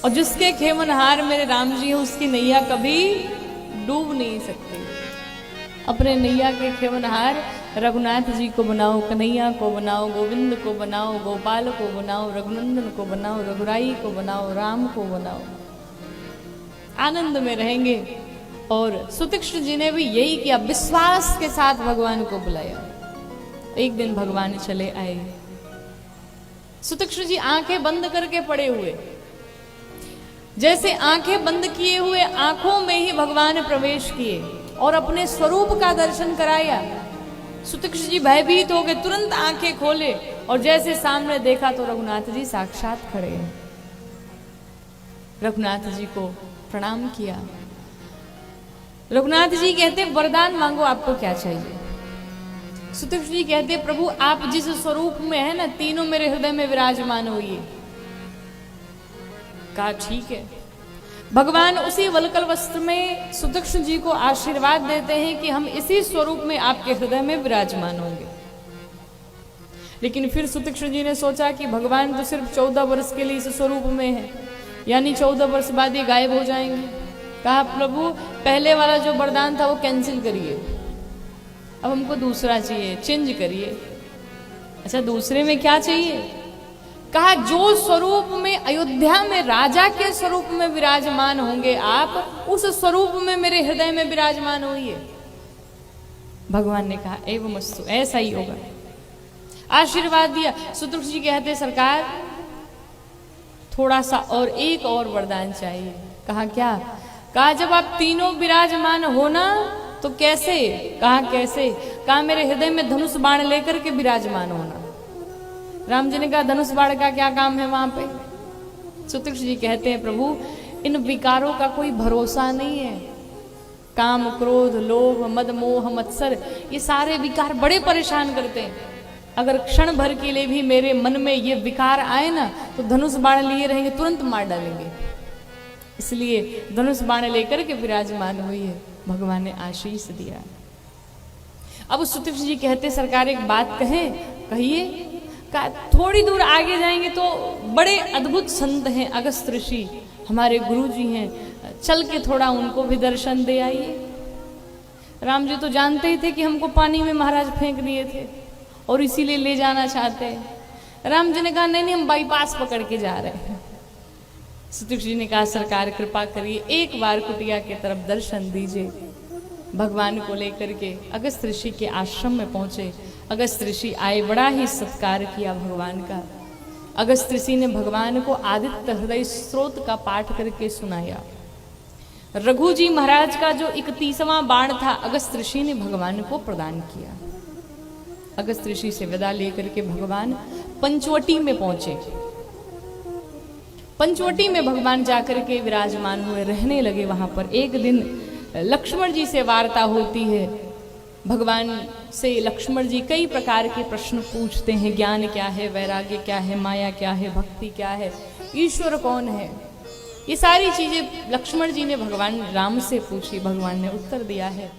और जिसके खेवनहार मेरे राम जी हैं उसकी नैया कभी डूब नहीं सकती। अपने नैया के खेवनहार रघुनाथ जी को बनाओ, कन्हैया को बनाओ, गोविंद को बनाओ, गोपाल को बनाओ, रघुनंदन को बनाओ, रघुराई को बनाओ, राम को बनाओ, आनंद में रहेंगे। और सुतीक्ष्ण जी ने भी यही किया, विश्वास के साथ भगवान को बुलाया। एक दिन भगवान चले आए, सुतीक्ष्ण जी आंखें बंद करके पड़े हुए, जैसे आंखें बंद किए हुए आंखों में ही भगवान प्रवेश किए और अपने स्वरूप का दर्शन कराया। सुतीक्ष्ण जी भयभीत हो गए, तुरंत आंखें खोले और जैसे सामने देखा तो रघुनाथ जी साक्षात खड़े हैं। रघुनाथ जी को प्रणाम किया। रघुनाथ जी कहते वरदान मांगो, आपको क्या चाहिए? सुतीक्ष्ण जी कहते प्रभु आप जिस स्वरूप में है ना, तीनों मेरे हृदय में विराजमान होइए। कहा ठीक है। भगवान उसी वलकल वस्त्र में सुतीक्ष्ण जी को आशीर्वाद देते हैं कि हम इसी स्वरूप में आपके हृदय में विराजमान होंगे। लेकिन फिर सुतीक्ष्ण जी ने सोचा कि भगवान तो सिर्फ 14 वर्ष के लिए इस स्वरूप में है, यानी 14 वर्ष बाद ये गायब हो जाएंगे। कहा प्रभु पहले वाला जो वरदान था वो कैंसिल करिए, अब हमको दूसरा चाहिए, चेंज करिए। अच्छा दूसरे में क्या चाहिए? कहा जो स्वरूप में अयोध्या में राजा के स्वरूप में विराजमान होंगे आप, उस स्वरूप में मेरे हृदय में विराजमान होइए। भगवान ने कहा एवमस्तु, ऐसा ही होगा। आशीर्वाद दिया। सुतीक्ष्ण जी कहते सरकार थोड़ा सा और एक और वरदान चाहिए। कहा क्या? कहा जब आप तीनों विराजमान हो ना तो कैसे? कहा कैसे? कहा मेरे हृदय में धनुष बाण लेकर के विराजमान होना। राम जी ने कहा धनुष बाण का क्या काम है वहां पे? सुतीक्ष्ण जी कहते हैं प्रभु इन विकारों का कोई भरोसा नहीं है। काम, क्रोध, लोभ, मद, मोह, मत्सर, ये सारे विकार बड़े परेशान करते हैं। अगर क्षण भर के लिए भी मेरे मन में ये विकार आए ना तो धनुष बाण लिए रहेंगे, तुरंत मार डालेंगे। इसलिए धनुष बाण लेकर के विराजमान हुई है। भगवान ने आशीष दिया। अब सुतीक्ष्ण जी कहते सरकार एक बात कहें। कहिए। थोड़ी दूर आगे जाएंगे तो बड़े अद्भुत संत हैं अगस्त्य ऋषि, हमारे गुरु जी हैं, चल के थोड़ा उनको भी दर्शन दे आइए। राम जी तो जानते ही थे कि हमको पानी में महाराज फेंक दिए थे और इसीलिए ले जाना चाहते हैं। राम जी ने कहा नहीं नहीं हम बाईपास पकड़ के जा रहे हैं। सुतीक्ष्ण जी ने कहा सरकार कृपा करिए एक बार कुटिया की तरफ दर्शन दीजिए। भगवान को लेकर के अगस्त्य ऋषि के आश्रम में पहुंचे। अगस्त्य ऋषि आए, बड़ा ही सत्कार किया भगवान का। अगस्त्य ऋषि ने भगवान को आदित्य हृदय स्त्रोत का पाठ करके सुनाया। रघु जी महाराज का जो 31वां बाण था अगस्त्य ऋषि ने भगवान को प्रदान किया। अगस्त्य ऋषि से विदा लेकर के भगवान पंचवटी में पहुंचे। पंचवटी में भगवान जाकर के विराजमान हुए, रहने लगे वहां पर। एक दिन लक्ष्मण जी से वार्ता होती है। भगवान से लक्ष्मण जी कई प्रकार के प्रश्न पूछते हैं, ज्ञान क्या है, वैराग्य क्या है, माया क्या है, भक्ति क्या है, ईश्वर कौन है। ये सारी चीजें लक्ष्मण जी ने भगवान राम से पूछी। भगवान ने उत्तर दिया है।